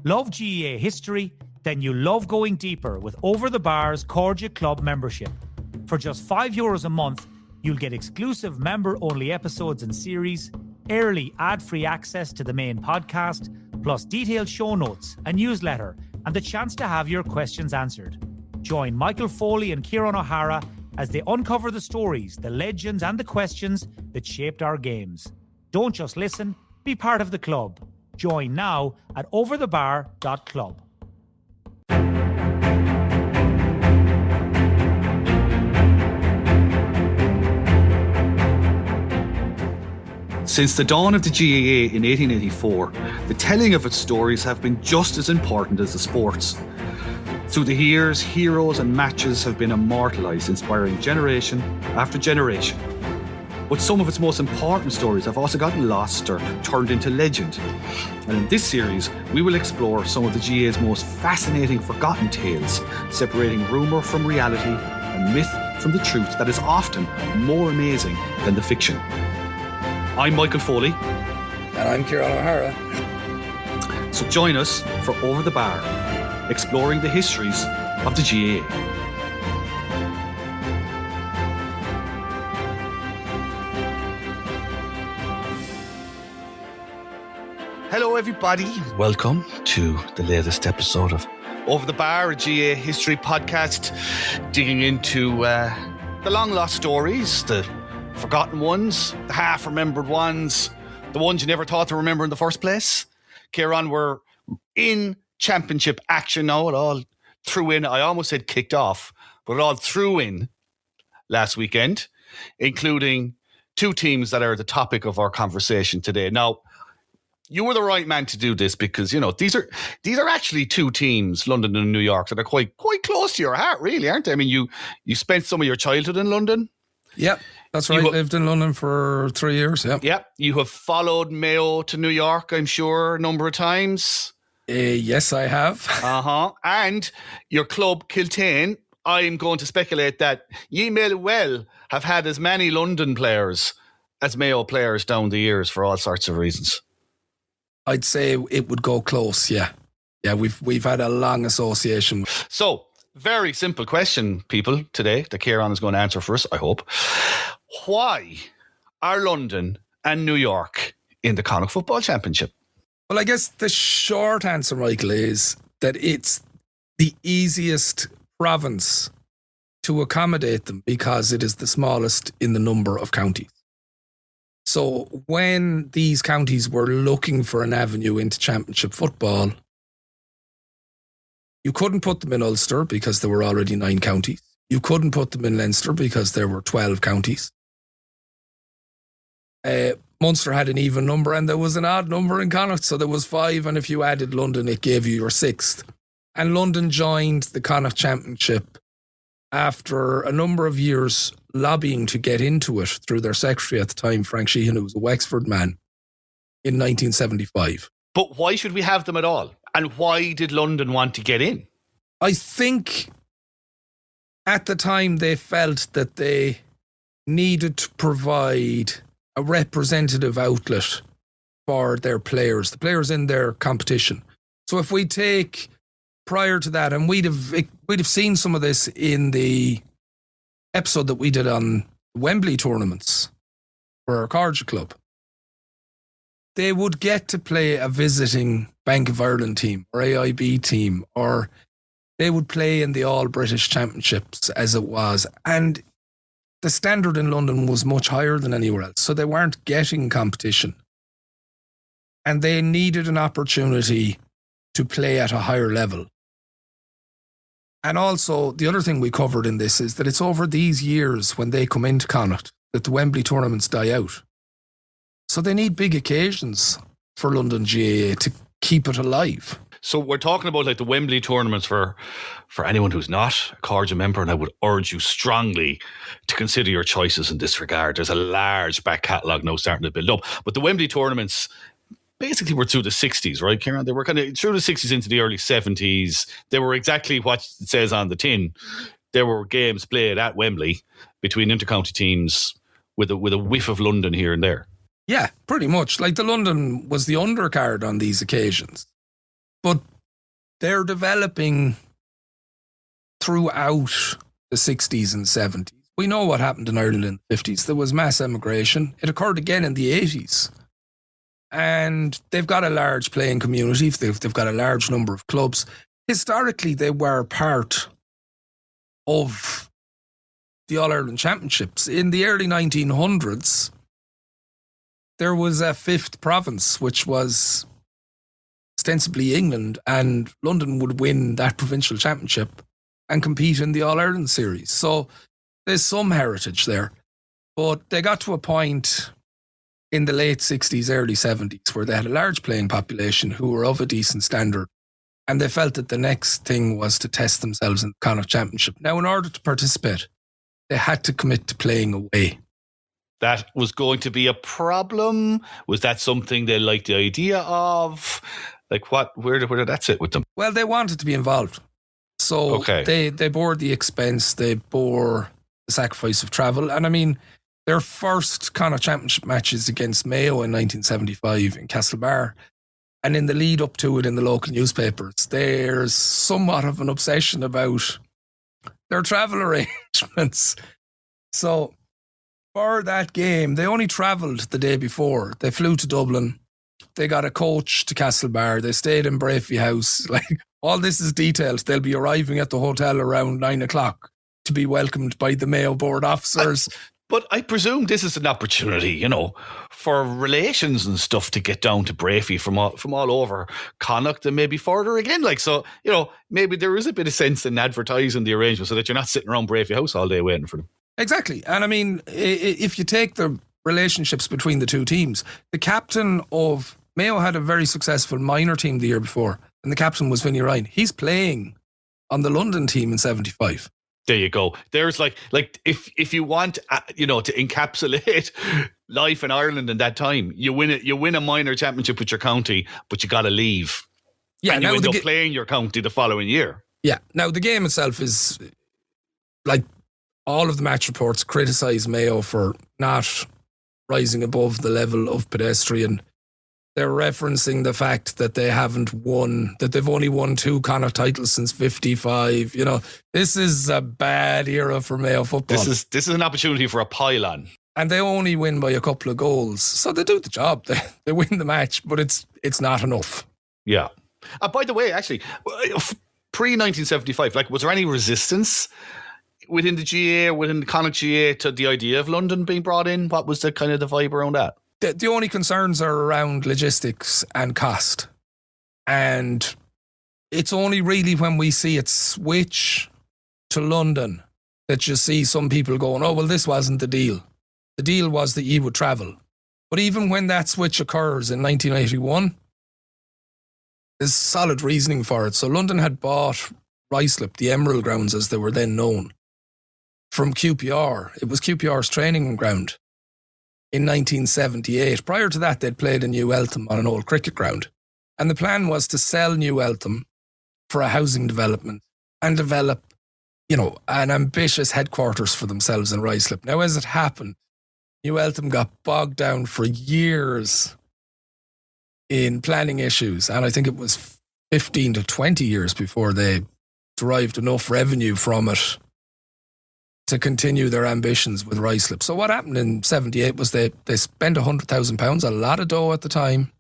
Love GAA history? Then you love going deeper with Over the Bar's Cordia Club membership. For just €5 a month, you'll get exclusive member-only episodes and series, early ad-free access to the main podcast, plus detailed show notes, a newsletter, and the chance to have your questions answered. Join Michael Foley and Ciaran O'Hara as they uncover the stories, the legends, and the questions that shaped our games. Don't just listen, be part of the club. Join now at overthebar.club. Since the dawn of the GAA in 1884, the telling of its stories have been just as important as the sports. Through the years, heroes and matches have been immortalised, inspiring generation after generation. But some of its most important stories have also gotten lost or turned into legend. And in this series, we will explore some of the GAA's most fascinating forgotten tales, separating rumour from reality and myth from the truth that is often more amazing than the fiction. I'm Michael Foley. And I'm Ciaran O'Hara. So join us for Over the Bar, exploring the histories of the GAA. Hello everybody, welcome to the latest episode of Over the Bar, a GAA history podcast, digging into the long lost stories, the forgotten ones, the half-remembered ones, the ones you never thought to remember in the first place. Ciaran, we're in championship action now. It all threw in. I almost said kicked off, but it all threw in last weekend, including two teams that are the topic of our conversation today. Now, you were the right man to do this because, you know, these are actually two teams, London and New York, that are quite close to your heart, really, aren't they? I mean, you spent some of your childhood in London. Yep. That's right. Lived in London for 3 years. Yeah. Yep. You have followed Mayo to New York, I'm sure, a number of times. Yes, I have. And your club, Kiltane, I'm going to speculate that ye may well have had as many London players as Mayo players down the years for all sorts of reasons. I'd say it would go close. Yeah. Yeah. We've had a long association. So, very simple question, people, today that Ciaran is going to answer for us, I hope. Why are London and New York in the Connacht Football Championship? Well, I guess the short answer, Michael, is that it's the easiest province to accommodate them because it is the smallest in the number of counties. So when these counties were looking for an avenue into championship football, you couldn't put them in Ulster because there were already 9 counties. You couldn't put them in Leinster because there were 12 counties. Munster had an even number and there was an odd number in Connacht, so there was 5, and if you added London, it gave you your 6th. And London joined the Connacht Championship after a number of years lobbying to get into it through their secretary at the time, Frank Sheehan, who was a Wexford man, in 1975. But why should we have them at all? And why did London want to get in? I think at the time they felt that they needed to provide a representative outlet for their players, the players in their competition. So if we take prior to that, and we'd have seen some of this in the episode that we did on Wembley tournaments for our Cordia club, they would get to play a visiting Bank of Ireland team or AIB team, or they would play in the All British Championships as it was. And the standard in London was much higher than anywhere else. So they weren't getting competition. And they needed an opportunity to play at a higher level. And also, the other thing we covered in this is that it's over these years when they come into Connacht that the Wembley tournaments die out. So they need big occasions for London GAA to keep it alive. So we're talking about like the Wembley tournaments for anyone who's not a Cordia member, and I would urge you strongly to consider your choices in this regard. There's a large back catalogue now starting to build up. But the Wembley tournaments basically were through the 60s, right, Ciaran? They were kind of through the 60s into the early 70s. They were exactly what it says on the tin. There were games played at Wembley between intercounty teams with a whiff of London here and there. Yeah, pretty much. Like the London was the undercard on these occasions. But they're developing throughout the 60s and 70s. We know what happened in Ireland in the 50s. There was mass emigration. It occurred again in the 80s. And they've got a large playing community. They've got a large number of clubs. Historically, they were part of the All-Ireland Championships. In the early 1900s, there was a fifth province, which was ostensibly England, and London would win that provincial championship and compete in the All-Ireland series. So there's some heritage there. But they got to a point in the late 60s, early 70s, where they had a large playing population who were of a decent standard. And they felt that the next thing was to test themselves in the Connacht Championship. Now, in order to participate, they had to commit to playing away. That was going to be a problem? Was that something they liked the idea of? Like, where did that sit with them? Well, they wanted to be involved. So they bore the expense, they bore the sacrifice of travel. And I mean, their first Connacht Championship matches against Mayo in 1975 in Castlebar, and in the lead up to it in the local newspapers, there's somewhat of an obsession about their travel arrangements. So for that game, they only travelled the day before. They flew to Dublin. They got a coach to Castlebar. They stayed in Brafey House. Like, all this is detailed. They'll be arriving at the hotel around 9:00 to be welcomed by the Mayo board officers. But I presume this is an opportunity, for relations and stuff to get down to Brafey from all over Connacht and maybe further again. Like, so, maybe there is a bit of sense in advertising the arrangement so that you're not sitting around Brafey House all day waiting for them. Exactly. And I mean, if you take the relationships between the two teams, the captain of Mayo had a very successful minor team the year before, and the captain was Vinnie Ryan. He's playing on the London team in 75. There you go. There's like if you want, to encapsulate life in Ireland in that time, you win a minor championship with your county, but you got to leave. Yeah, and you end up playing your county the following year. Yeah. Now the game itself is like, all of the match reports criticise Mayo for not rising above the level of pedestrian. They're referencing the fact that they've only won 2 Connacht titles since 55. This is a bad era for Mayo football. This is an opportunity for a pylon. And they only win by a couple of goals. So they do the job. They win the match, but it's not enough. Yeah. By the way, actually, pre-1975, was there any resistance within the GA, within the Connacht GA, to the idea of London being brought in? What was the kind of the vibe around that? The only concerns are around logistics and cost. And it's only really when we see it switch to London that you see some people going, oh, well, this wasn't the deal. The deal was that you would travel. But even when that switch occurs in 1981, there's solid reasoning for it. So London had bought Ruislip, the Emerald Grounds as they were then known, from QPR. It was QPR's training ground in 1978. Prior to that, they'd played in New Eltham on an old cricket ground. And the plan was to sell New Eltham for a housing development and develop, an ambitious headquarters for themselves in Ruislip. Now, as it happened, New Eltham got bogged down for years in planning issues. And I think it was 15 to 20 years before they derived enough revenue from it to continue their ambitions with Ruislip. So what happened in 78 was they spent £100,000, a lot of dough at the time,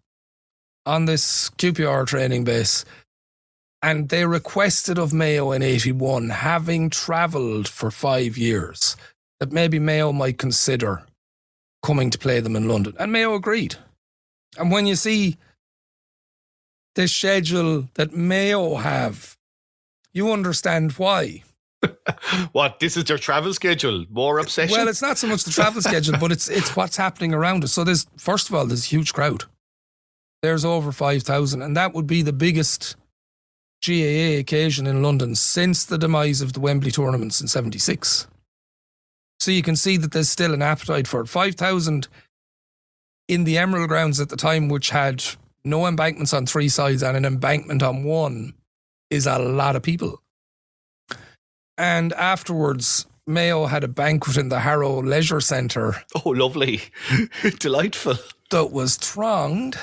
on this QPR training base. And they requested of Mayo in 81, having travelled for 5 years, that maybe Mayo might consider coming to play them in London. And Mayo agreed. And when you see the schedule that Mayo have, you understand why. What, this is their travel schedule? More obsession? Well, it's not so much the travel schedule, but it's what's happening around us. So there's a huge crowd. There's over 5,000, and that would be the biggest GAA occasion in London since the demise of the Wembley tournaments in 76. So you can see that there's still an appetite for it. 5,000 in the Emerald Grounds at the time, which had no embankments on 3 sides and an embankment on 1, is a lot of people. And afterwards, Mayo had a banquet in the Harrow Leisure Centre. Oh, lovely. Delightful. That was thronged.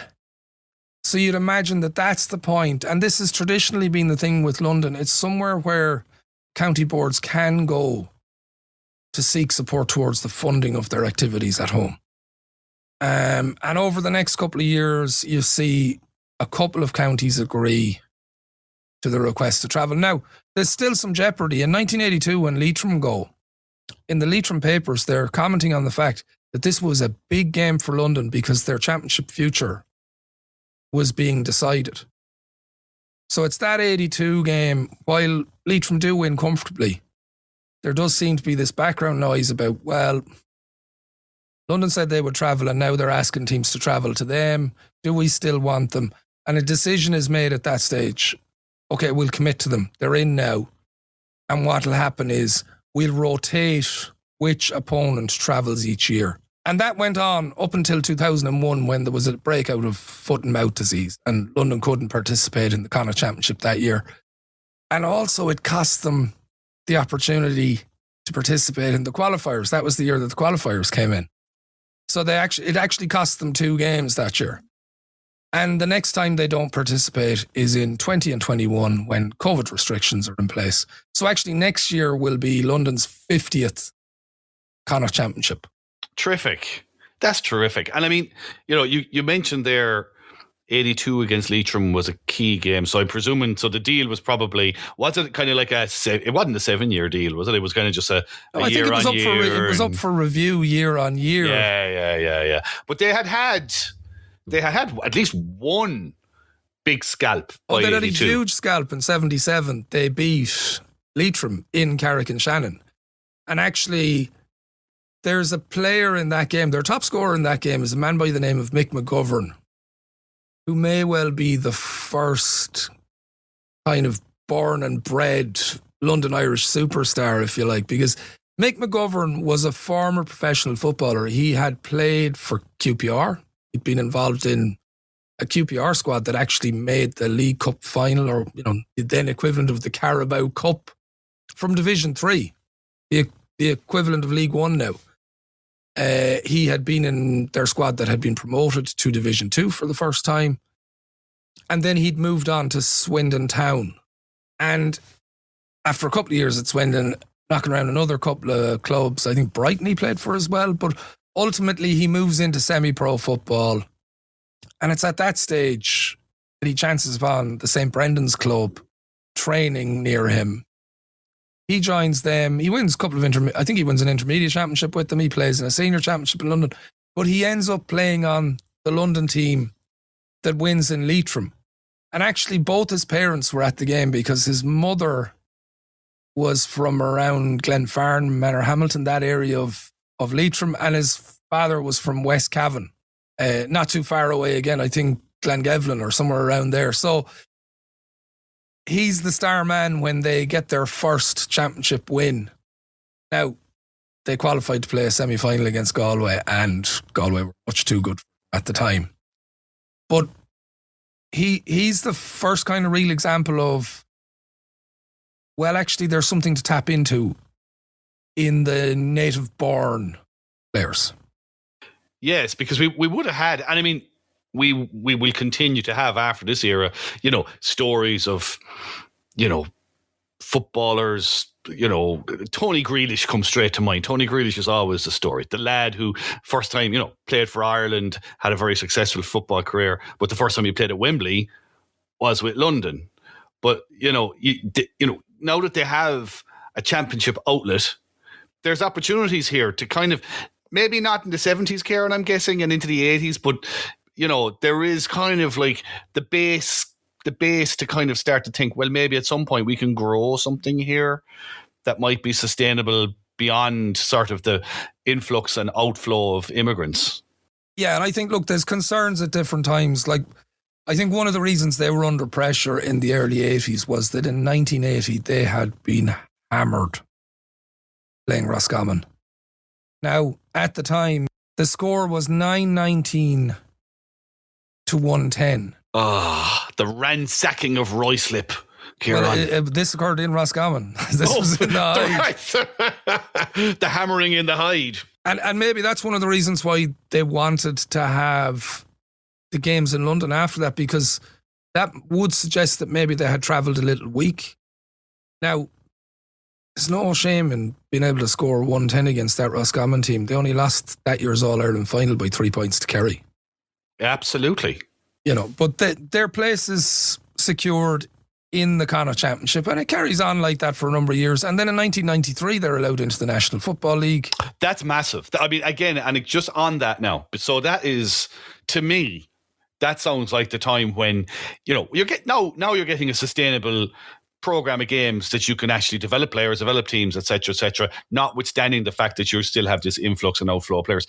So you'd imagine that that's the point. And this has traditionally been the thing with London. It's somewhere where county boards can go to seek support towards the funding of their activities at home. And over the next couple of years, you see a couple of counties agree to the request to travel. Now, there's still some jeopardy. In 1982, when Leitrim go, in the Leitrim papers, they're commenting on the fact that this was a big game for London because their championship future was being decided. So it's that 82 game, while Leitrim do win comfortably, there does seem to be this background noise about, well, London said they would travel and now they're asking teams to travel to them. Do we still want them? And a decision is made at that stage. Okay, we'll commit to them. They're in now. And what will happen is we'll rotate which opponent travels each year. And that went on up until 2001 when there was a breakout of foot and mouth disease and London couldn't participate in the Connacht Championship that year. And also it cost them the opportunity to participate in the qualifiers. That was the year that the qualifiers came in. So it actually cost them 2 games that year. And the next time they don't participate is in 20 and 21 when COVID restrictions are in place. So actually next year will be London's 50th Connacht Championship. Terrific. That's terrific. And I mean, you know, you mentioned there 82 against Leitrim was a key game. So I'm presuming, so the deal was probably, was it kind of like it wasn't a 7-year deal, was it? It was kind of just a year on year. It was up for review year on year. Yeah. But they had at least one big scalp. Oh, they had a huge scalp in 77. They beat Leitrim in Carrick-on-Shannon. And actually, there's a player in that game, their top scorer in that game is a man by the name of Mick McGovern, who may well be the first kind of born and bred London Irish superstar, if you like, because Mick McGovern was a former professional footballer. He had played for QPR. He'd been involved in a QPR squad that actually made the League Cup final, or, you know, the then equivalent of the Carabao Cup from Division 3, the equivalent of League 1 now. He had been in their squad that had been promoted to Division 2 for the first time. And then he'd moved on to Swindon Town. And after a couple of years at Swindon, knocking around another couple of clubs, I think Brighton he played for as well. But ultimately, he moves into semi-pro football. And it's at that stage that he chances upon the St. Brendan's club training near him. He joins them. He wins a couple of I think he wins an intermediate championship with them. He plays in a senior championship in London. But he ends up playing on the London team that wins in Leitrim. And actually, both his parents were at the game because his mother was from around Glenfarne, Manor Hamilton, that area of Leitrim, and his father was from West Cavan, not too far away again, I think Glengevlin or somewhere around there. So he's the star man when they get their first championship win. Now, they qualified to play a semi-final against Galway, and Galway were much too good at the time. But he's the first kind of real example of, well, actually, there's something to tap into in the native-born players. Yes, because we would have had, and I mean, we will continue to have after this era, you know, stories of, you know, footballers, you know, Tony Grealish comes straight to mind. Tony Grealish is always the story. The lad who first time, you know, played for Ireland, had a very successful football career, but the first time he played at Wembley was with London. But, you know, now that they have a championship outlet, there's opportunities here to kind of, maybe not in the 70s, Ciaran, I'm guessing, and into the 80s, but, you know, there is kind of like the base to kind of start to think, well, maybe at some point we can grow something here that might be sustainable beyond sort of the influx and outflow of immigrants. Yeah, and I think, look, there's concerns at different times. Like, I think one of the reasons they were under pressure in the early 80s was that in 1980 they had been hammered playing Roscommon. Now, at the time, the score was 9-19 to 110. Ah, the ransacking of Ruislip, Ciaran. Well, this occurred in Roscommon. This was in the Hyde. The hammering in the Hyde. And maybe that's one of the reasons why they wanted to have the games in London after that, because that would suggest that maybe they had travelled a little weak. Now, there's no shame in being able to score 110 against that Roscommon team. They only lost that year's All-Ireland final by 3 points to Kerry. Absolutely. But their place is secured in the Connacht Championship, and it carries on like that for a number of years. And then in 1993, they're allowed into the National Football League. That's massive. I mean, again, and just on that now. So that is, to me, that sounds like the time when, you're getting a sustainable program of games that you can actually develop players, develop teams, etc., notwithstanding the fact that you still have this influx and outflow of players.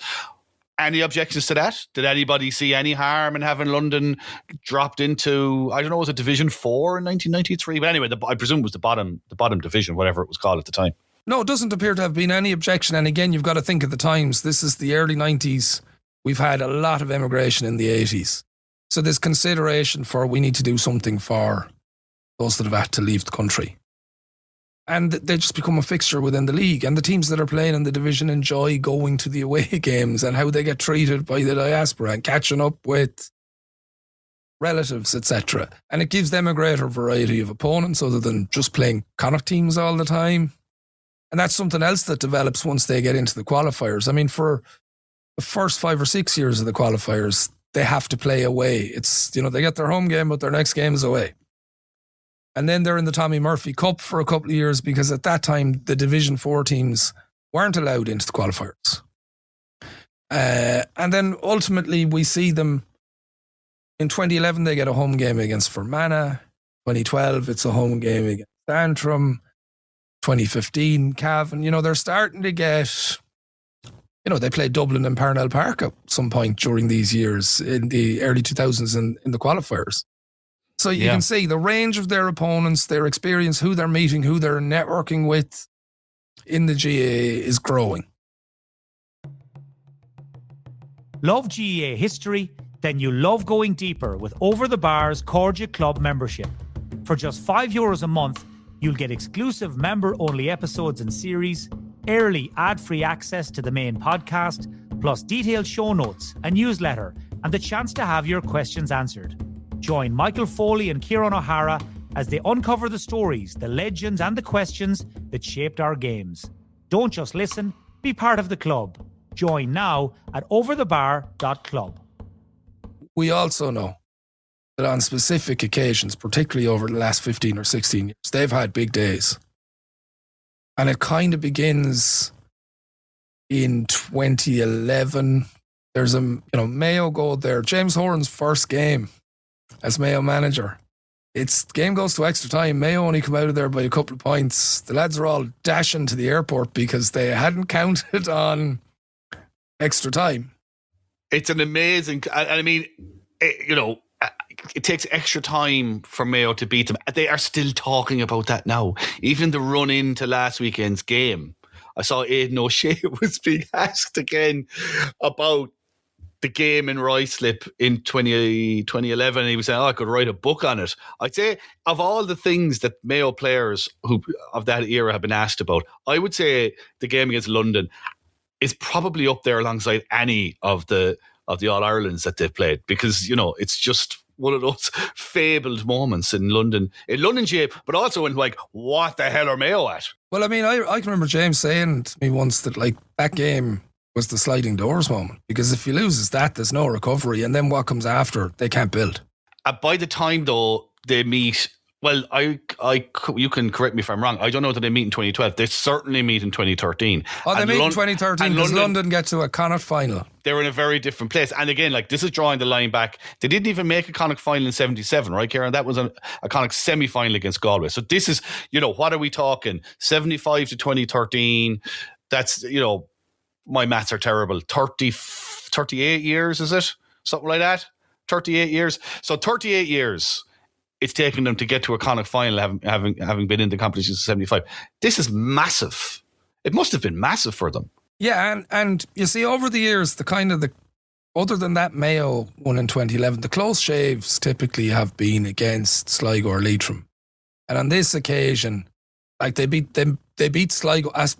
Any objections to that? Did anybody see any harm in having London dropped into, I don't know, was it Division 4 in 1993? But anyway, I presume it was the bottom division, whatever it was called at the time. No, it doesn't appear to have been any objection. And again, you've got to think of the times. This is the early 90s. We've had a lot of emigration in the 80s. So there's consideration for we need to do something for those that have had to leave the country. And they just become a fixture within the league. And the teams that are playing in the division enjoy going to the away games and how they get treated by the diaspora and catching up with relatives, etc. And it gives them a greater variety of opponents other than just playing Connacht teams all the time. And that's something else that develops once they get into the qualifiers. I mean, for the first 5 or 6 years of the qualifiers, they have to play away. It's, they get their home game, but their next game is away. And then they're in the Tommy Murphy Cup for a couple of years because at that time, the Division 4 teams weren't allowed into the qualifiers. And then ultimately, we see them in 2011, they get a home game against Fermanagh. 2012, it's a home game against Antrim. 2015, Cavan. They're starting to get... they played Dublin and Parnell Park at some point during these years in the early 2000s in the qualifiers. So you can see the range of their opponents, their experience, who they're meeting, who they're networking with in the GAA is growing. Love GAA history? Then you love going deeper with Over the Bar's Cordia Club membership. For just €5 a month, you'll get exclusive member-only episodes and series, early ad-free access to the main podcast, plus detailed show notes, a newsletter, and the chance to have your questions answered. Join Michael Foley and Ciaran O'Hara as they uncover the stories, the legends, and the questions that shaped our games. Don't just listen, be part of the club. Join now at overthebar.club. We also know that on specific occasions, particularly over the last 15 or 16 years, they've had big days. And it kind of begins in 2011. There's Mayo go there. James Horan's first game as Mayo manager. Game goes to extra time. Mayo only come out of there by a couple of points. The lads are all dashing to the airport because they hadn't counted on extra time. It's an amazing... I mean, it takes extra time for Mayo to beat them. They are still talking about that now. Even the run into last weekend's game, I saw Aidan O'Shea was being asked again about the game in Ruislip in 2011. And he was saying, I could write a book on it. I'd say of all the things that Mayo players who of that era have been asked about, I would say the game against London is probably up there alongside any of the All-Irelands that they've played, because, it's just one of those fabled moments in London GA, but also in what the hell are Mayo at? Well, I mean, I can remember James saying to me once that that game was the sliding doors moment, because if he loses that, there's no recovery, and then what comes after, they can't build. By the time though they meet, well, you can correct me if I'm wrong. I don't know that they meet in 2012. They certainly meet in 2013. Oh, they meet in 2013 because London get to a Connacht final. They're in a very different place. And again, this is drawing the line back. They didn't even make a Connacht final in 77, right, Ciaran? That was a Connacht semi-final against Galway. So this is, what are we talking? 75 to 2013. That's, my maths are terrible. 38 years, is it? Something like that? 38 years. So 38 years it's taken them to get to a Connacht final, having been in the competition since 75. This is massive. It must have been massive for them. Yeah, and you see, over the years, other than that Mayo one in 2011, the close shaves typically have been against Sligo or Leitrim. And on this occasion, they beat Sligo. As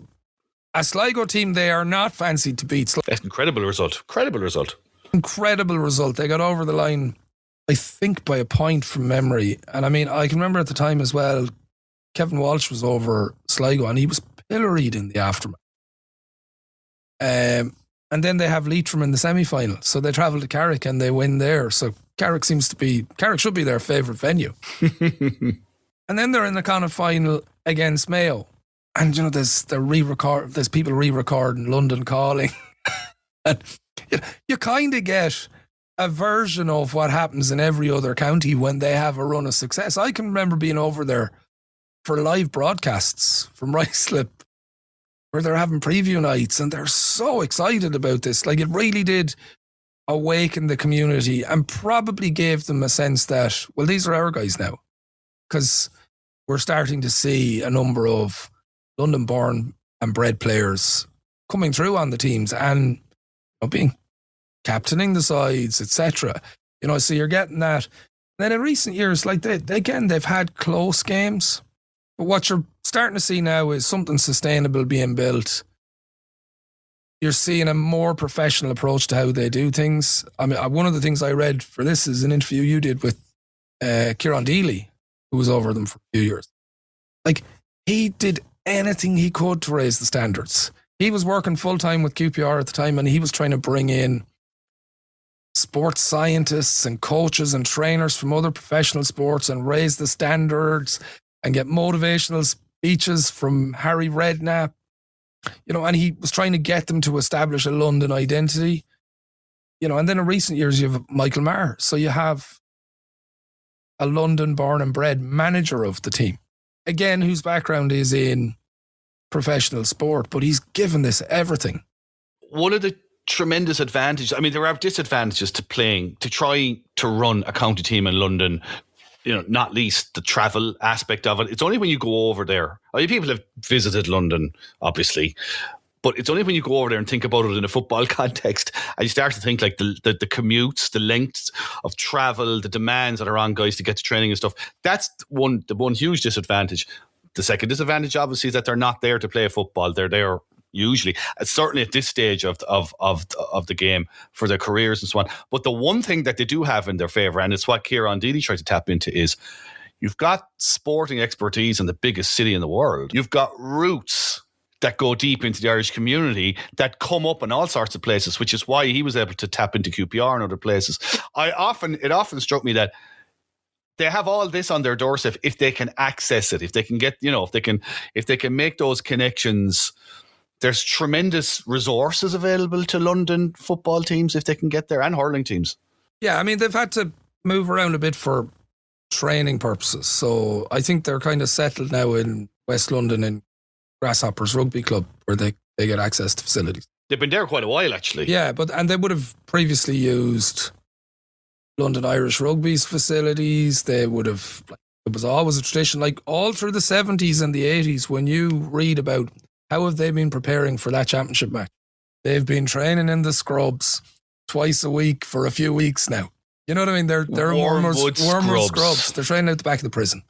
a Sligo team, they are not fancied to beat Sligo. That's an incredible result. Incredible result. They got over the line, I think, by a point from memory. And I mean, I can remember at the time as well, Kevin Walsh was over Sligo and he was pilloried in the aftermath. And then they have Leitrim in the semi-final. So they travel to Carrick and they win there. So Carrick should be their favourite venue. And then they're in the Connacht final against Mayo. And, you know, there's people re-recording London Calling. And you kind of get a version of what happens in every other county when they have a run of success. I can remember being over there for live broadcasts from Ruislip where they're having preview nights and they're so excited about this. Like, it really did awaken the community and probably gave them a sense that, well, these are our guys now. Because we're starting to see a number of London-born and bred players coming through on the teams and, you know, being captaining the sides, etc. You know, so you're getting that. And then in recent years, like they've had close games. But what you're starting to see now is something sustainable being built. You're seeing a more professional approach to how they do things. I mean, one of the things I read for this is an interview you did with Ciaran O'Hara, who was over them for a few years. Like, he did anything he could to raise the standards. He was working full-time with QPR at the time and he was trying to bring in sports scientists and coaches and trainers from other professional sports and raise the standards and get motivational speeches from Harry Redknapp, you know, and he was trying to get them to establish a London identity, you know. And then in recent years you have Michael Maher, so you have a London born and bred manager of the team, again, whose background is in professional sport, but he's given this everything. One of the tremendous advantages, I mean, there are disadvantages to trying to run a county team in London, you know, not least the travel aspect of it. It's only when you go over there. I mean, people have visited London, obviously, but it's only when you go over there and think about it in a football context and you start to think like the commutes, the lengths of travel, the demands that are on guys to get to training and stuff. That's the one huge disadvantage. The second disadvantage, obviously, is that they're not there to play football. They're there usually, certainly at this stage of the game, for their careers and so on. But the one thing that they do have in their favour, and it's what Ciaran O'Hara tried to tap into, is you've got sporting expertise in the biggest city in the world. You've got roots that go deep into the Irish community that come up in all sorts of places, which is why he was able to tap into QPR and other places. It often struck me that they have all this on their doorstep if they can access it, if they can get, you know, if they can make those connections. There's tremendous resources available to London football teams if they can get there, and hurling teams. Yeah, I mean, they've had to move around a bit for training purposes. So I think they're kind of settled now in West London in Grasshoppers Rugby Club, where they get access to facilities. They've been there quite a while, actually. Yeah, and they would have previously used London Irish Rugby's facilities. They would have, it was always a tradition, like all through the 70s and the 80s, when you read about how have they been preparing for that championship match? They've been training in the scrubs twice a week for a few weeks now. You know what I mean? They're Wormwood scrubs. They're training out the back of the prison.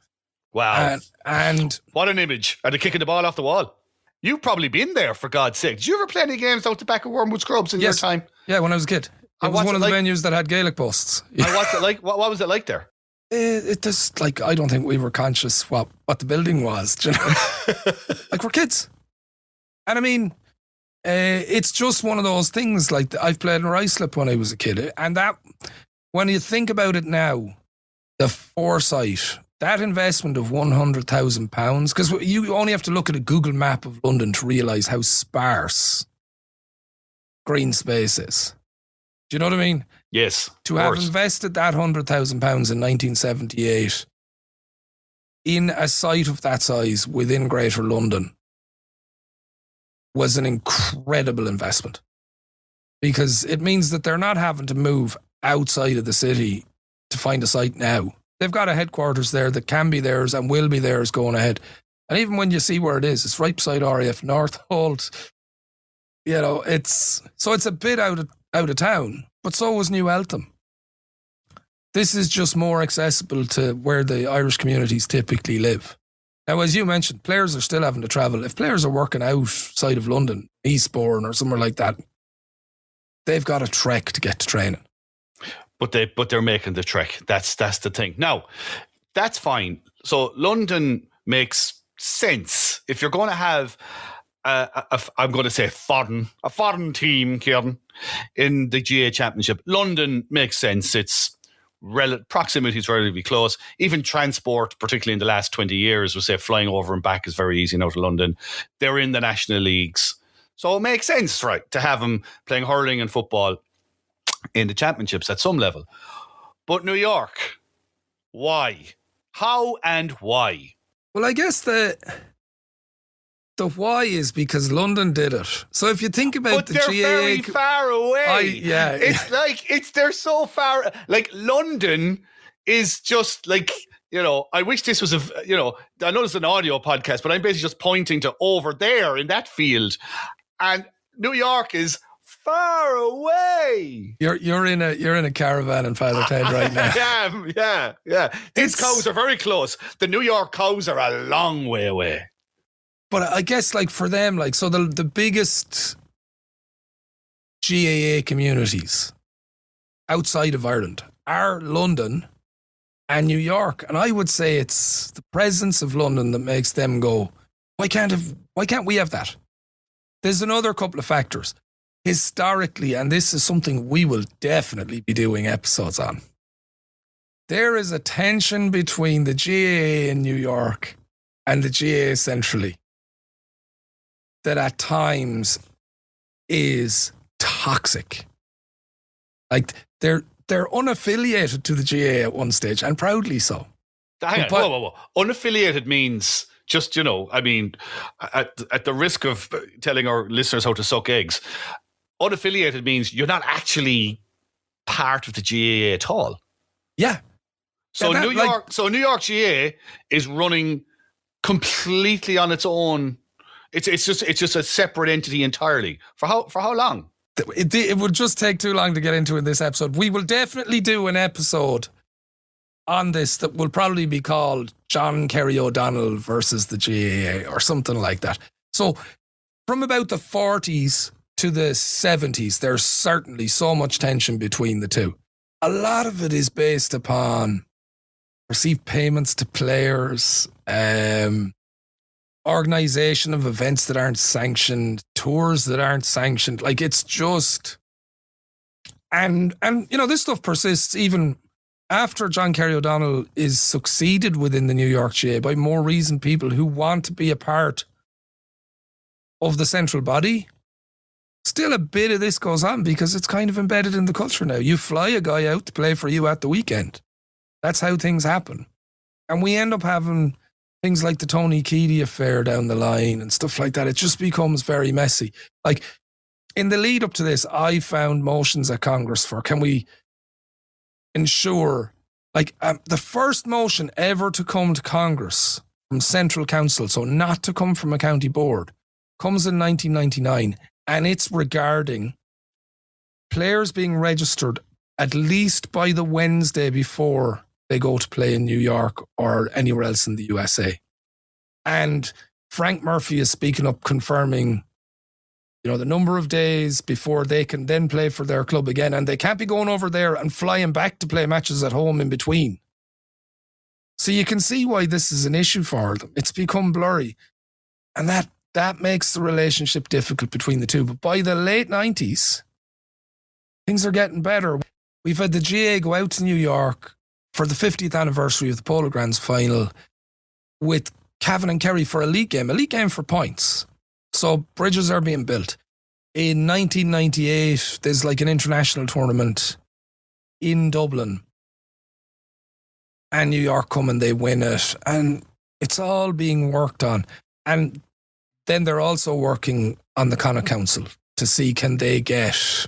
Wow. And what an image. Are they kicking the ball off the wall? You've probably been there, for God's sake. Did you ever play any games out the back of Wormwood Scrubs in your time? Yeah, when I was a kid. It was one of the venues that had Gaelic posts. And what's it like? What was it like there? It just, like, I don't think we were conscious what the building was. Do you know? Like, we're kids. And I mean, it's just one of those things. Like, I've played in Ruislip when I was a kid, and that, when you think about it now, the foresight, that investment of £100,000, because you only have to look at a Google map of London to realise how sparse green space is. Do you know what I mean? Yes. To have invested that £100,000 in 1978 in a site of that size within Greater London was an incredible investment, because it means that they're not having to move outside of the city to find a site now. They've got a headquarters there that can be theirs and will be theirs going ahead. And even when you see where it is, it's right beside RAF Northolt. You know, it's a bit out of town, but so was New Eltham. This is just more accessible to where the Irish communities typically live. Now, as you mentioned, players are still having to travel. If players are working outside of London, Eastbourne or somewhere like that, they've got a trek to get to training. But they're making the trek. That's the thing. Now, that's fine. So London makes sense. If you're going to have I'm going to say a foreign team, Ciaran, in the GA Championship, London makes sense. It's proximity is relatively close. Even transport, particularly in the last 20 years, we say flying over and back is very easy now to London. They're in the national leagues. So it makes sense, right, to have them playing hurling and football in the championships at some level. But New York, why? How and why? Well, I guess the why is because London did it. So if you think about the GAA... But they're very far away. It's like, they're so far... Like, London is just like, I wish this was I know it's an audio podcast, but I'm basically just pointing to over there in that field. And New York is far away. You're in a caravan in Father Ted right now. Yeah. These cows are very close. The New York cows are a long way away. But I guess, like, for them, like, so the biggest GAA communities outside of Ireland are London and New York. And I would say it's the presence of London that makes them go, why can't we have that? There's another couple of factors. Historically, and this is something we will definitely be doing episodes on, there is a tension between the GAA in New York and the GAA centrally that at times is toxic. Like, they're unaffiliated to the GAA at one stage, and proudly so. Hang on, whoa. Unaffiliated means just, at the risk of telling our listeners how to suck eggs, unaffiliated means you're not actually part of the GAA at all. Yeah. So New York GAA is running completely on its own. It's just a separate entity entirely. For how long? It would just take too long to get into in this episode. We will definitely do an episode on this that will probably be called John Kerry O'Donnell versus the GAA or something like that. So from about the 40s to the 70s, there's certainly so much tension between the two. A lot of it is based upon received payments to players, organisation of events that aren't sanctioned, tours that aren't sanctioned. Like, it's just... And this stuff persists even after John Kerry O'Donnell is succeeded within the New York GAA by more reasoned people who want to be a part of the central body. Still a bit of this goes on because it's kind of embedded in the culture now. You fly a guy out to play for you at the weekend. That's how things happen. And we end up having things like the Tony Keady affair down the line and stuff like that. It just becomes very messy. Like, in the lead up to this, I found motions at Congress for, can we ensure, the first motion ever to come to Congress from Central Council, so not to come from a county board, comes in 1999, and it's regarding players being registered at least by the Wednesday before they go to play in New York or anywhere else in the USA. And Frank Murphy is speaking up, confirming, the number of days before they can then play for their club again. And they can't be going over there and flying back to play matches at home in between. So you can see why this is an issue for them. It's become blurry. And that makes the relationship difficult between the two. But by the late 90s, things are getting better. We've had the GAA go out to New York for the 50th anniversary of the Polo Grands final with Cavan and Kerry for a league game for points. So bridges are being built. In 1998, there's like an international tournament in Dublin. And New York come and they win it. And it's all being worked on. And then they're also working on the Connacht Council to see, can they get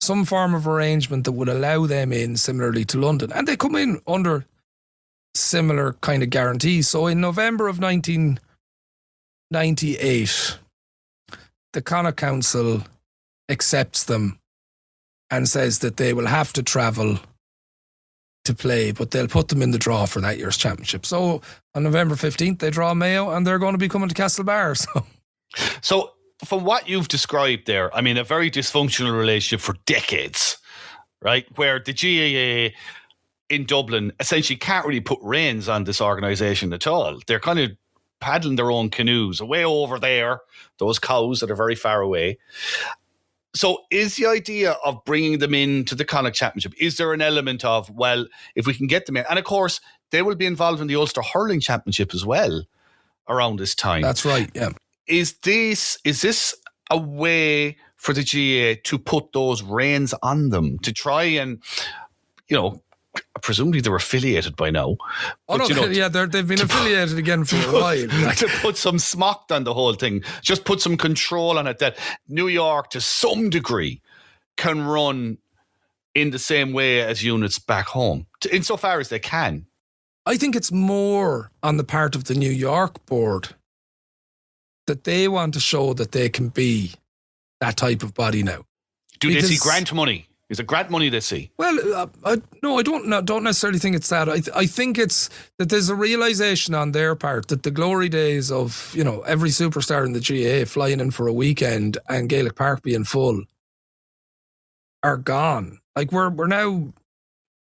some form of arrangement that would allow them in similarly to London. And they come in under similar kind of guarantees. So in November of 1998, the Connacht Council accepts them and says that they will have to travel to play, but they'll put them in the draw for that year's championship. So on November 15th, they draw Mayo and they're going to be coming to Castlebar. So from what you've described there, I mean, a very dysfunctional relationship for decades, right? Where the GAA in Dublin essentially can't really put reins on this organisation at all. They're kind of paddling their own canoes away over there, those cows that are very far away. So is the idea of bringing them into the Connacht Championship, is there an element of, well, if we can get them in, and of course, they will be involved in the Ulster Hurling Championship as well around this time. That's right, yeah. Is this a way for the GAA to put those reins on them, to try and, presumably they're affiliated by now. Oh, but, no, they've been affiliated again for a while. To put some smock on the whole thing, just put some control on it, that New York, to some degree, can run in the same way as units back home, insofar as they can. I think it's more on the part of the New York board that they want to show that they can be that type of body now. They see grant money? Is it grant money they see? Well, I don't necessarily think it's that. I think it's that there's a realisation on their part that the glory days of, every superstar in the GAA flying in for a weekend and Gaelic Park being full are gone. Like, we're now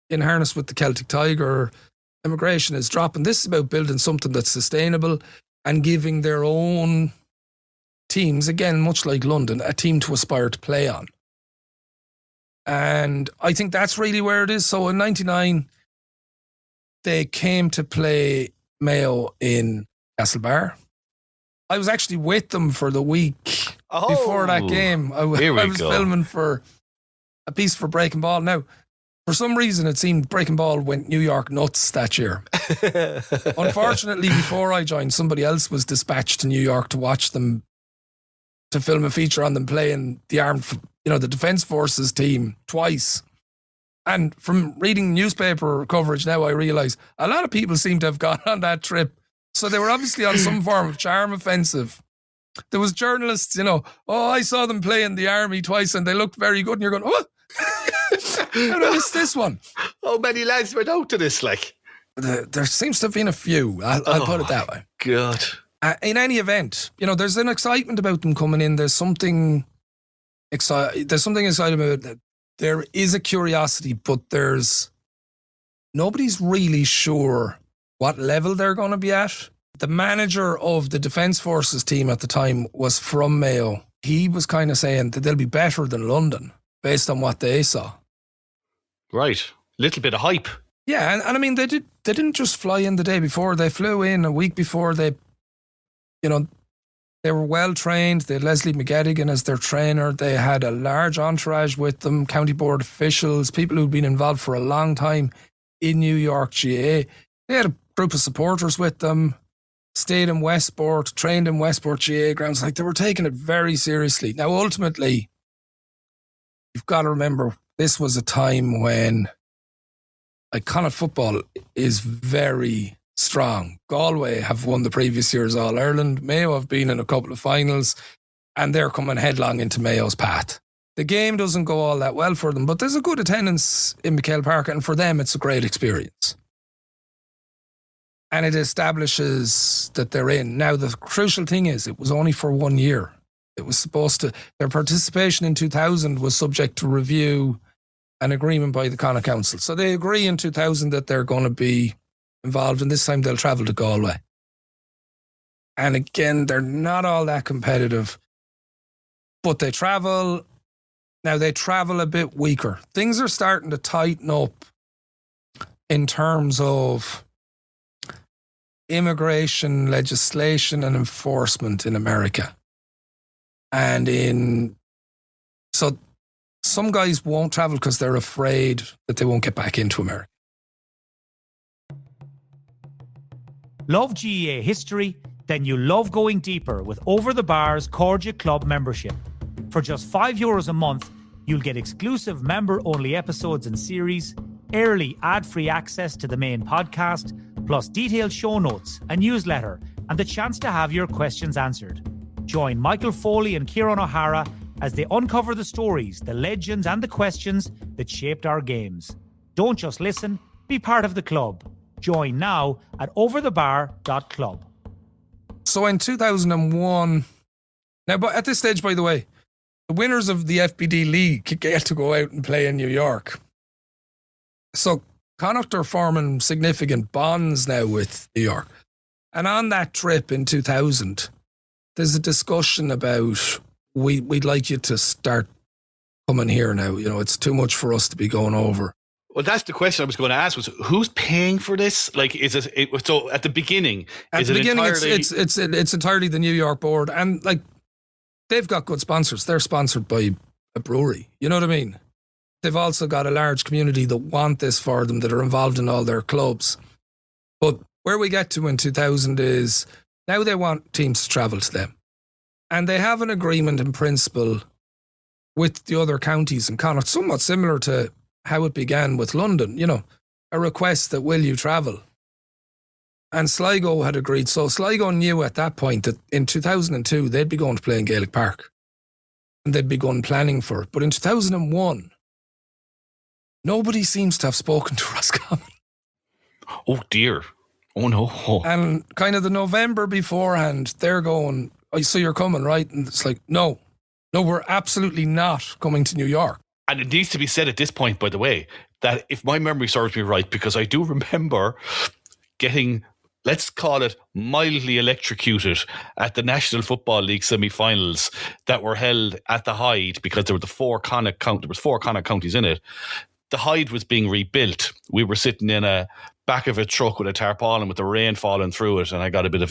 in harness with the Celtic Tiger. Immigration is dropping. This is about building something that's sustainable and giving their own teams, again, much like London, a team to aspire to play on. And I think that's really where it is. So in 99, they came to play Mayo in Castlebar. I was actually with them for the week before that game. I was filming for a piece for Breaking Ball. Now, for some reason, it seemed Breaking Ball went New York nuts that year. Unfortunately, before I joined, somebody else was dispatched to New York to watch them, to film a feature on them playing the Defence Forces team twice. And from reading newspaper coverage now, I realise a lot of people seem to have gone on that trip. So they were obviously on some form of charm offensive. There was journalists, I saw them play in the army twice and they looked very good. And you're going, oh, how did I miss this one? How many lads went out to this, like? There seems to have been a few. I'll put it that way. God. In any event, there's an excitement about them coming in. There's something exciting about it. There is a curiosity, but nobody's really sure what level they're going to be at. The manager of the Defence Forces team at the time was from Mayo. He was kind of saying that they'll be better than London based on what they saw. Right. Little bit of hype. Yeah, and I mean, they didn't just fly in the day before. They flew in a week before. They were well trained. They had Leslie McGettigan as their trainer. They had a large entourage with them, county board officials, people who'd been involved for a long time in New York GAA. They had a group of supporters with them, stayed in Westport, trained in Westport GAA grounds. Like, they were taking it very seriously. Now, ultimately, you've got to remember, this was a time when Connacht football is very strong. Galway have won the previous year's All-Ireland. Mayo have been in a couple of finals, and they're coming headlong into Mayo's path. The game doesn't go all that well for them, but there's a good attendance in McHale Park, and for them, it's a great experience. And it establishes that they're in. Now, the crucial thing is, it was only for 1 year. It was supposed to, their participation in 2000 was subject to review and agreement by the Connacht Council. So they agree in 2000 that they're going to be involved, and this time they'll travel to Galway. And again, they're not all that competitive, but they travel. Now, they travel a bit weaker. Things are starting to tighten up in terms of immigration legislation and enforcement in America. So some guys won't travel because they're afraid that they won't get back into America. Love GAA history? Then you love going deeper with Over the Bar's Cordia Club membership. For just €5 a month, you'll get exclusive member-only episodes and series, early ad-free access to the main podcast, plus detailed show notes, a newsletter, and the chance to have your questions answered. Join Michael Foley and Ciaran O'Hara as they uncover the stories, the legends, and the questions that shaped our games. Don't just listen, be part of the club. Join now at overthebar.club. So in 2001, Now, but at this stage, by the way, the winners of the FBD League get to go out and play in New York. So Connacht are forming significant bonds now with New York. And on that trip in 2000, there's a discussion about we'd like you to start coming here now. You know, it's too much for us to be going over. Well, that's the question I was going to ask: was who's paying for this? Like, is it so at the beginning? It's entirely the New York board, and like they've got good sponsors. They're sponsored by a brewery. You know what I mean? They've also got a large community that want this for them, that are involved in all their clubs. But where we get to in 2000 is now they want teams to travel to them, and they have an agreement in principle with the other counties in Connacht, somewhat similar to how it began with London, you know, a request that will you travel? And Sligo had agreed. So Sligo knew at that point that in 2002, they'd be going to play in Gaelic Park and they'd begun planning for it. But in 2001, nobody seems to have spoken to Roscommon. Oh dear. Oh no. And kind of the November beforehand, they're going, oh, so you're coming, right? And it's like, no, we're absolutely not coming to New York. And it needs to be said at this point, by the way, that if my memory serves me right, because I do remember getting, let's call it, mildly electrocuted at the National Football League semi-finals that were held at the Hyde, because there were four Connacht counties in it. The Hyde was being rebuilt. We were sitting in a back of a truck with a tarpaulin with the rain falling through it, and I got a bit of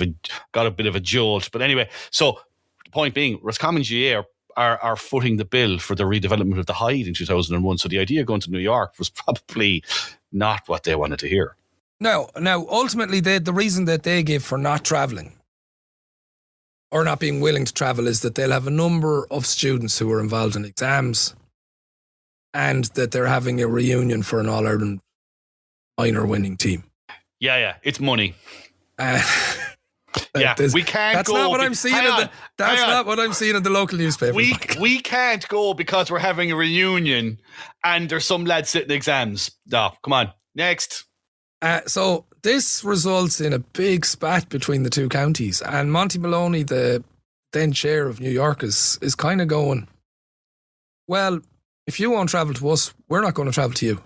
a jolt. But anyway, so the point being, Roscommon GA are footing the bill for the redevelopment of the Hyde in 2001. So the idea of going to New York was probably not what they wanted to hear. Now, ultimately, the reason that they give for not travelling or not being willing to travel is that they'll have a number of students who are involved in exams and that they're having a reunion for an All-Ireland minor winning team. Yeah, it's money. Yeah, we can't that's go. Not what I'm seeing that's not what I'm seeing in the local newspaper. We can't go because we're having a reunion and there's some lads sitting exams. No, come on. Next. So this results in a big spat between the two counties, and Monty Maloney, the then chair of New York, is kind of going, well, if you won't travel to us, we're not going to travel to you.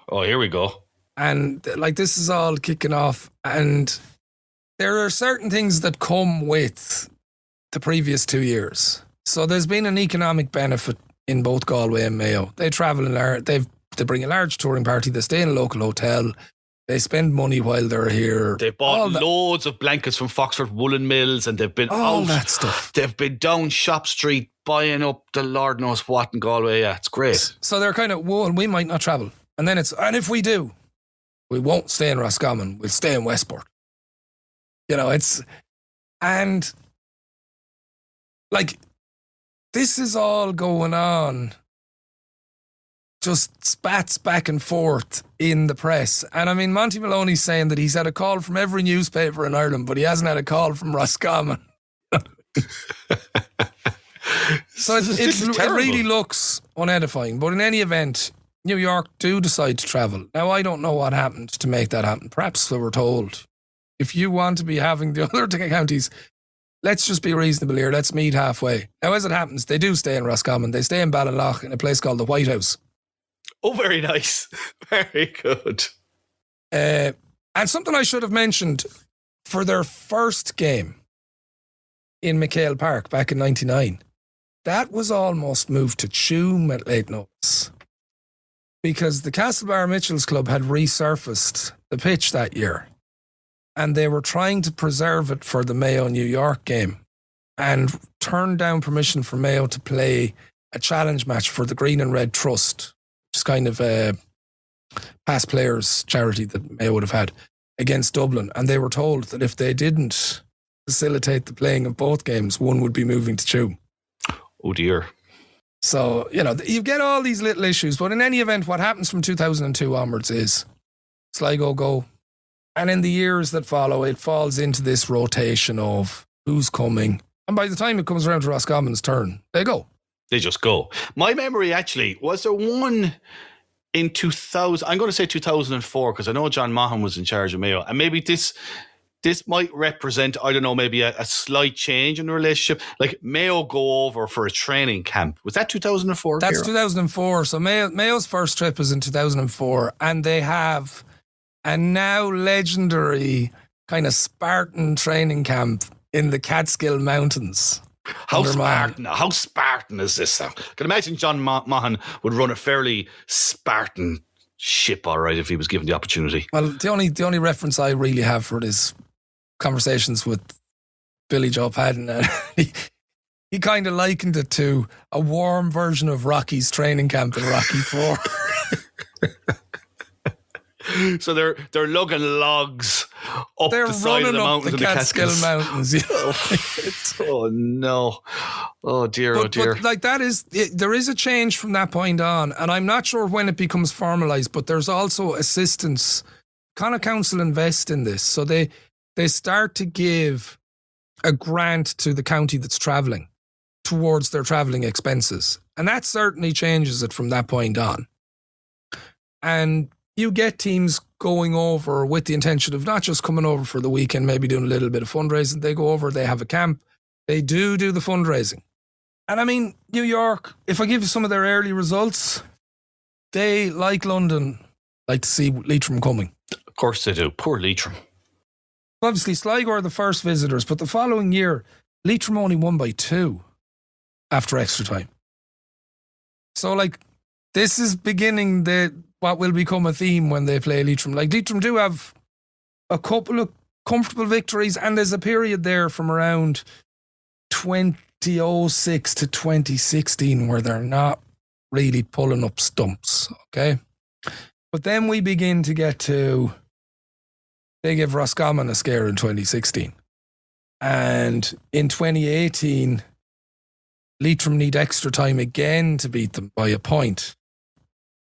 Oh, here we go. And like this is all kicking off, and there are certain things that come with the previous 2 years. So there's been an economic benefit in both Galway and Mayo. They travel they bring a large touring party. They stay in a local hotel. They spend money while they're here. They bought loads of blankets from Foxford Woolen Mills, and they've been all that stuff. They've been down Shop Street buying up the Lord knows what in Galway. Yeah, it's great. So they're kind of, well, we might not travel. And then and if we do, we won't stay in Roscommon. We'll stay in Westport. You know, and like, this is all going on, just spats back and forth in the press. And I mean, Monty Maloney's saying that he's had a call from every newspaper in Ireland, but he hasn't had a call from Roscommon. So it really looks unedifying. But in any event, New York do decide to travel. Now, I don't know what happened to make that happen. Perhaps they were told, if you want to be having the other counties, let's just be reasonable here. Let's meet halfway. Now, as it happens, they do stay in Roscommon. They stay in Ballinlough in a place called the White House. Oh, very nice. Very good. And something I should have mentioned, for their first game in McHale Park back in 99, that was almost moved to Tuam at late notice, because the Castlebar Mitchells Club had resurfaced the pitch that year, and they were trying to preserve it for the Mayo-New York game and turned down permission for Mayo to play a challenge match for the Green and Red Trust, which is kind of a past players charity that Mayo would have had, against Dublin. And they were told that if they didn't facilitate the playing of both games, one would be moving to Tuam. Oh dear. So, you know, you get all these little issues. But in any event, what happens from 2002 onwards is Sligo go. And in the years that follow, it falls into this rotation of who's coming. And by the time it comes around to Roscommon's turn, they go. They just go. My memory, actually, was there one in 2000? I'm going to say 2004, because I know John Mahan was in charge of Mayo. And maybe this this might represent, I don't know, maybe a slight change in the relationship. Like Mayo go over for a training camp. Was that 2004? That's 2004. So Mayo's first trip was in 2004, and they have a now legendary kind of Spartan training camp in the Catskill Mountains. How Spartan is this now? I can imagine John Mahan would run a fairly Spartan ship, all right, if he was given the opportunity. Well, the only reference I really have for it is conversations with Billy Joe Padden, and he kind of likened it to a warm version of Rocky's training camp in Rocky 4. So they're lugging logs up the side of the mountains in the Catskill Mountains. You know? Oh no! Oh dear! But like there is a change from that point on, and I'm not sure when it becomes formalised. But there's also assistance. Connacht Council invest in this, so they start to give a grant to the county that's travelling towards their travelling expenses, and that certainly changes it from that point on. And you get teams going over with the intention of not just coming over for the weekend, maybe doing a little bit of fundraising. They go over, they have a camp, they do the fundraising. And I mean, New York, if I give you some of their early results, they, like London, like to see Leitrim coming. Of course they do. Poor Leitrim. Obviously, Sligo are the first visitors, but the following year, Leitrim only won by 2 after extra time. So, like, this is beginning what will become a theme when they play Leitrim. Like, Leitrim do have a couple of comfortable victories, and there's a period there from around 2006 to 2016 where they're not really pulling up stumps, okay? But then we begin to get to, they give Roscommon a scare in 2016. And in 2018, Leitrim need extra time again to beat them by a point.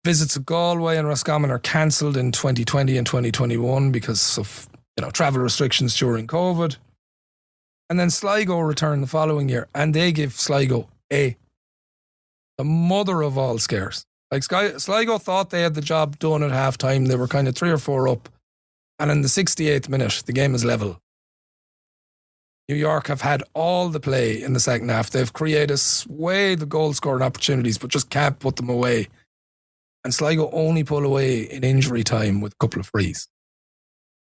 Visits to Galway and Roscommon are cancelled in 2020 and 2021 because of travel restrictions during COVID. And then Sligo return the following year, and they give Sligo the mother of all scares. Like, Sligo thought they had the job done at half time. They were kind of 3 or 4 up. And in the 68th minute, the game is level. New York have had all the play in the second half. They've created swathe of goal scoring opportunities, but just can't put them away. And Sligo only pull away in injury time with a couple of frees.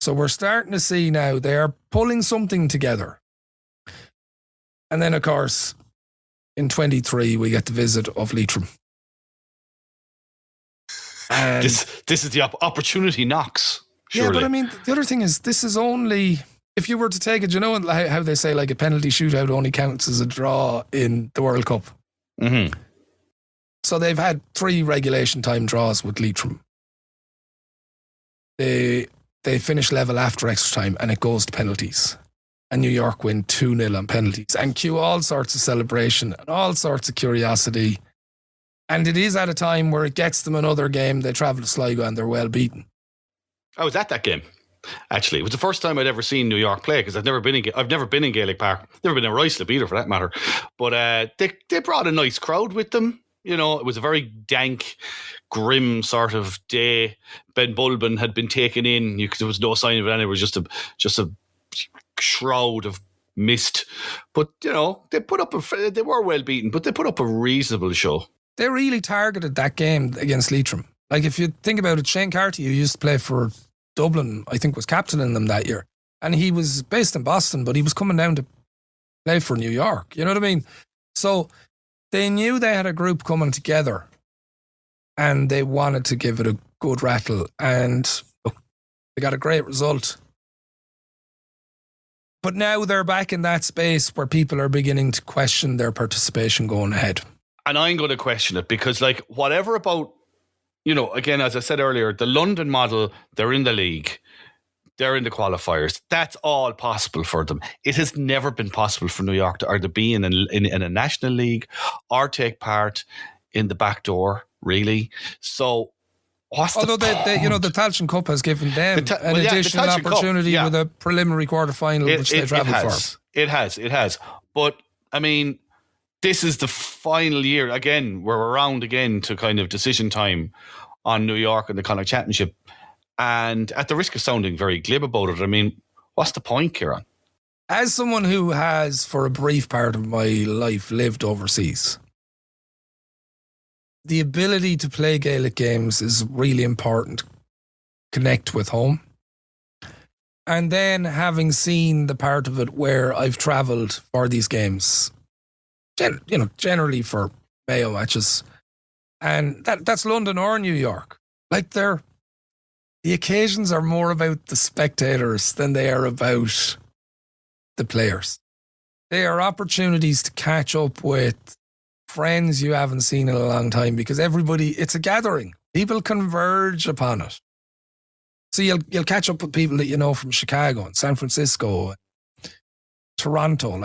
So we're starting to see now they are pulling something together. And then, of course, in 23, we get the visit of Leitrim. And this is the opportunity knocks. Surely. Yeah, but I mean, the other thing is, this is only, if you were to take it, how they say like a penalty shootout only counts as a draw in the World Cup. Mm-hmm. So they've had 3 regulation time draws with Leitrim. They finish level after extra time, and it goes to penalties. And New York win 2-0 on penalties and cue all sorts of celebration and all sorts of curiosity. And it is at a time where it gets them another game. They travel to Sligo and they're well beaten. I was at that game. Actually, it was the first time I'd ever seen New York play, because I've never been in Gaelic Park, never been in Ruislip either, for that matter. But they brought a nice crowd with them. It was a very dank, grim sort of day. Ben Bulbin had been taken in. There was no sign of it, and it was just a shroud of mist. But they put up they were well beaten, but they put up a reasonable show. They really targeted that game against Leitrim. Like, if you think about it, Shane Carty, who used to play for Dublin, I think was captain in them that year. And he was based in Boston, but he was coming down to play for New York. You know what I mean? So they knew they had a group coming together, and they wanted to give it a good rattle. And look, they got a great result. But now they're back in that space where people are beginning to question their participation going ahead. And I'm going to question it, because, like, whatever about, again, as I said earlier, the London model, they're in the league, they're in the qualifiers. That's all possible for them. It has never been possible for New York to either be in a national league or take part in the back door, really. So, although the Tailteann Cup has given them an additional opportunity with a preliminary quarterfinal, which they travel for. It has. But, I mean, this is the final year, again, we're around again to kind of decision time on New York and the Connacht Championship. And at the risk of sounding very glib about it, I mean, What's the point, Ciaran? As someone who has, for a brief part of my life, lived overseas, the ability to play Gaelic games is really important. Connect with home. And then having seen the part of it where I've travelled for these games, generally for Mayo matches, and that's London or New York. Like the occasions are more about the spectators than they are about the players. They are opportunities to catch up with friends you haven't seen in a long time, because it's a gathering. People converge upon it. So you'll catch up with people that you know from Chicago and San Francisco, Toronto.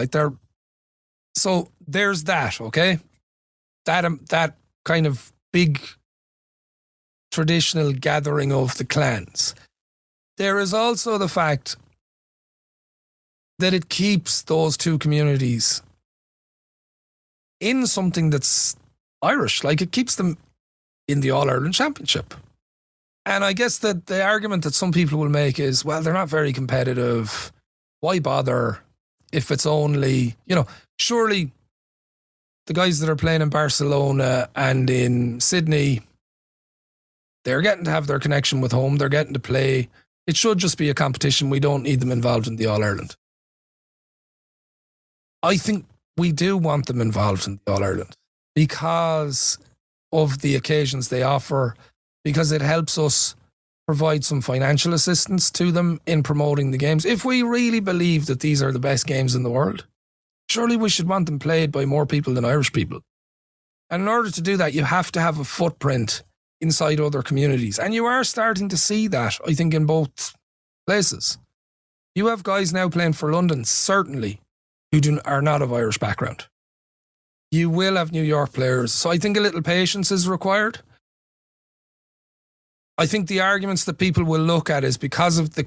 So there's that, okay? That kind of big traditional gathering of the clans. There is also the fact that it keeps those two communities in something that's Irish. Like, it keeps them in the All-Ireland Championship. And I guess that the argument that some people will make is, well, they're not very competitive. Why bother if it's only, surely the guys that are playing in Barcelona and in Sydney, they're getting to have their connection with home. They're getting to play. It should just be a competition. We don't need them involved in the All-Ireland. I think we do want them involved in the All-Ireland because of the occasions they offer, because it helps us provide some financial assistance to them in promoting the games. If we really believe that these are the best games in the world, surely we should want them played by more people than Irish people. And in order to do that, you have to have a footprint inside other communities. And you are starting to see that, I think, in both places. You have guys now playing for London, certainly, who are not of Irish background. You will have New York players. So I think a little patience is required. I think the arguments that people will look at is because of the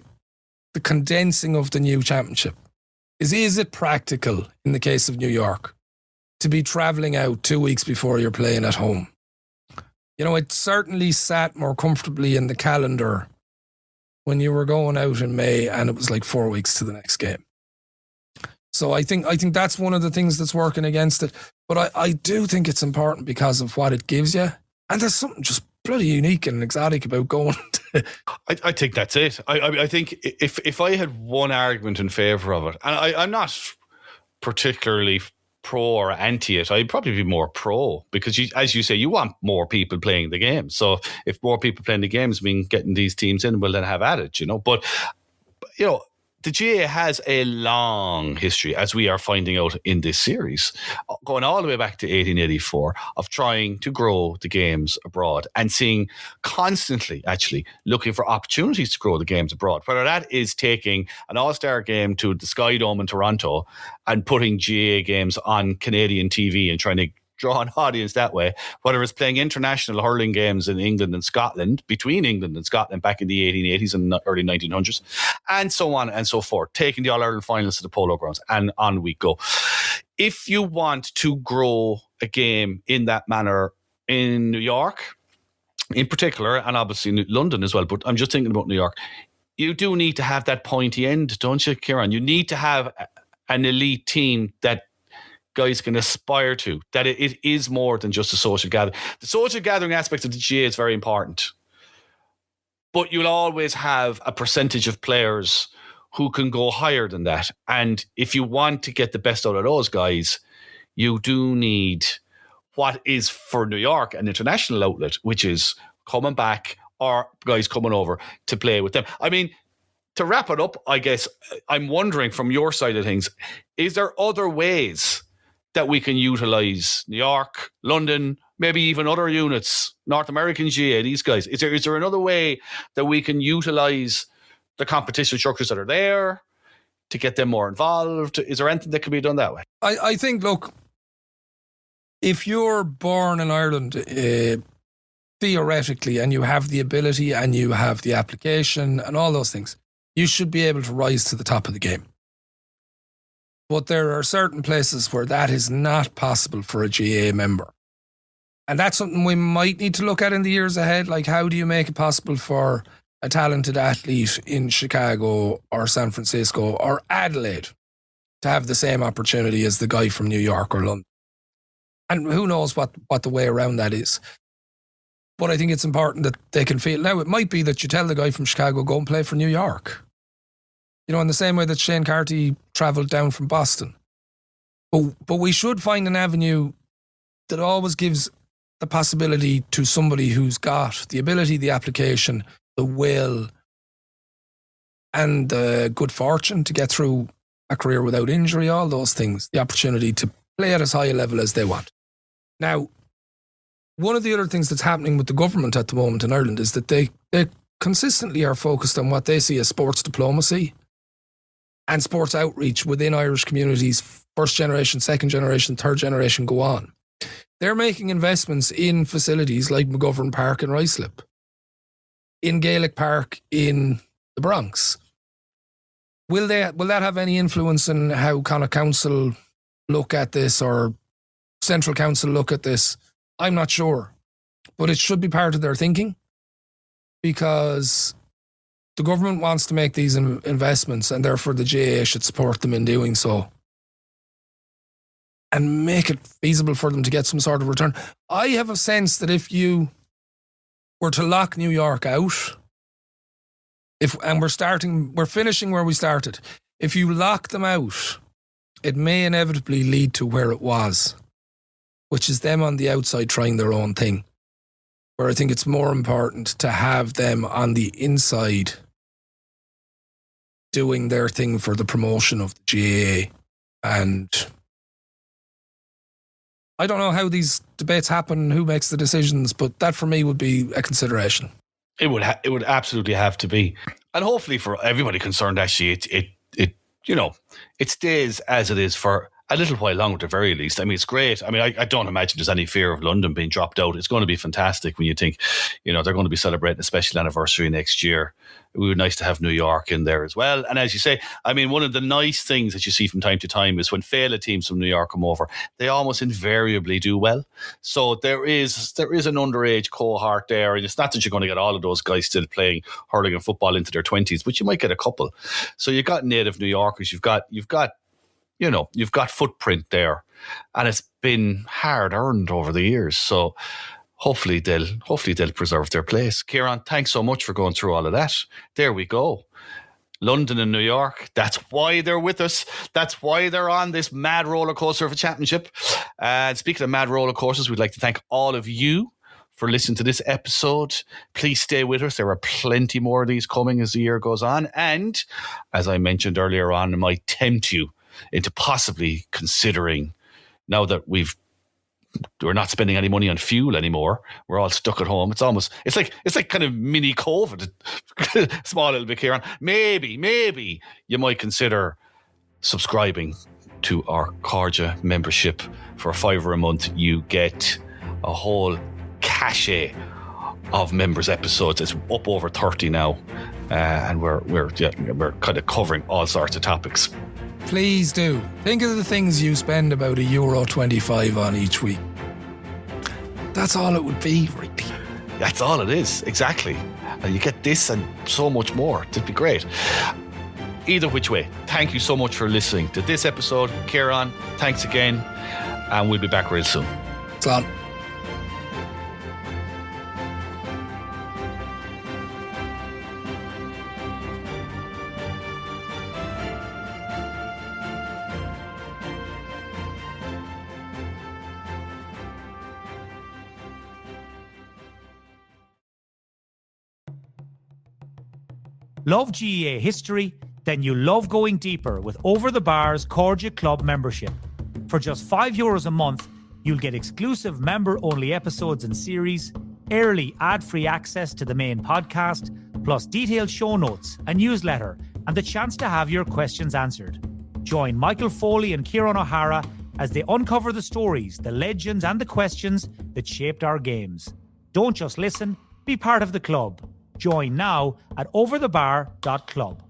condensing of the new championship. Is it practical in the case of New York to be travelling out 2 weeks before you're playing at home? It certainly sat more comfortably in the calendar when you were going out in May and it was like 4 weeks to the next game. So I think that's one of the things that's working against it. But I do think it's important because of what it gives you. And there's something just bloody unique and exotic about going to... I think that's it. I think if I had one argument in favour of it, and I'm not particularly pro or anti it, I'd probably be more pro, because as you say, you want more people playing the game. So if more people playing the games mean getting these teams in, well, then have at it, But, the GAA has a long history, as we are finding out in this series, going all the way back to 1884, of trying to grow the games abroad and seeing constantly, actually, looking for opportunities to grow the games abroad. Whether that is taking an all-star game to the Sky Dome in Toronto and putting GAA games on Canadian TV and trying to draw an audience that way, whether it's playing international hurling games in England and Scotland, between England and Scotland back in the 1880s and early 1900s, and so on and so forth, taking the All-Ireland finals to the Polo Grounds, and on we go. If you want to grow a game in that manner in New York, in particular, and obviously London as well, but I'm just thinking about New York, you do need to have that pointy end, don't you, Ciaran? You need to have an elite team that guys can aspire to, that it is more than just a social gathering. The social gathering aspect of the GAA is very important, but you'll always have a percentage of players who can go higher than that. And if you want to get the best out of those guys, you do need what is for New York an international outlet, which is coming back or guys coming over to play with them. I mean, to wrap it up, I guess I'm wondering from your side of things, is there other ways that we can utilise New York, London, maybe even other units, North American GAA, these guys? Is there another way that we can utilise the competition structures that are there to get them more involved? Is there anything that can be done that way? I think, look, if you're born in Ireland, theoretically, and you have the ability and you have the application and all those things, you should be able to rise to the top of the game. But there are certain places where that is not possible for a GAA member. And that's something we might need to look at in the years ahead. Like, how do you make it possible for a talented athlete in Chicago or San Francisco or Adelaide to have the same opportunity as the guy from New York or London. And who knows what the way around that is. But I think it's important that they can feel. Now, it might be that you tell the guy from Chicago, go and play for New York. You know, in the same way that Shane Carty travelled down from Boston. But we should find an avenue that always gives the possibility to somebody who's got the ability, the application, the will, and the good fortune to get through a career without injury, all those things, the opportunity to play at as high a level as they want. Now, one of the other things that's happening with the government at the moment in Ireland is that they consistently are focused on what they see as sports diplomacy and sports outreach within Irish communities, first generation, second generation, third generation, go on. They're making investments in facilities like McGovern Park in Ruislip, in Gaelic Park in the Bronx. Will that have any influence in how Connacht Council look at this or Central Council look at this? I'm not sure. But it should be part of their thinking because the government wants to make these investments and therefore the GAA should support them in doing so and make it feasible for them to get some sort of return. I have a sense that if you were to lock New York out, we're finishing where we started. If you lock them out, it may inevitably lead to where it was, which is them on the outside trying their own thing. Where I think it's more important to have them on the inside doing their thing for the promotion of the GAA. And I don't know how these debates happen, who makes the decisions, but that for me would be a consideration. It would absolutely have to be, and hopefully for everybody concerned, actually, it stays as it is for a little while longer, at the very least. I mean, it's great. I mean, I don't imagine there's any fear of London being dropped out. It's going to be fantastic when you think, they're going to be celebrating a special anniversary next year. It would be nice to have New York in there as well. And as you say, I mean, one of the nice things that you see from time to time is when Féile teams from New York come over, they almost invariably do well. So there is an underage cohort there. And it's not that you're going to get all of those guys still playing hurling and football into their 20s, but you might get a couple. So you've got native New Yorkers, you've got footprint there, and it's been hard earned over the years. So hopefully they'll preserve their place. Ciaran, thanks so much for going through all of that. There we go. London and New York. That's why they're with us. That's why they're on this mad roller coaster of a championship. And speaking of mad roller coasters, we'd like to thank all of you for listening to this episode. Please stay with us. There are plenty more of these coming as the year goes on. And as I mentioned earlier on, it might tempt you into possibly considering, now that we're not spending any money on fuel anymore, we're all stuck at home. It's like kind of mini COVID, small little bit, Ciaran. Maybe you might consider subscribing to our Corja membership. For $5 a month. You get a whole cache of members episodes. It's up over 30 now, and we're kind of covering all sorts of topics. Please do. Think of the things you spend about €1.25 on each week. That's all it would be, really. That's all it is, exactly. And you get this and so much more. It'd be great. Either which way, thank you so much for listening to this episode. Ciaran, thanks again. And we'll be back real soon. It's on. Love GAA history? Then you love going deeper with Over the Bar's Corja Club membership. For just €5 a month, you'll get exclusive member-only episodes and series, early ad-free access to the main podcast, plus detailed show notes, a newsletter, and the chance to have your questions answered. Join Michael Foley and Ciaran O'Hara as they uncover the stories, the legends, and the questions that shaped our games. Don't just listen, be part of the club. Join now at overthebar.club.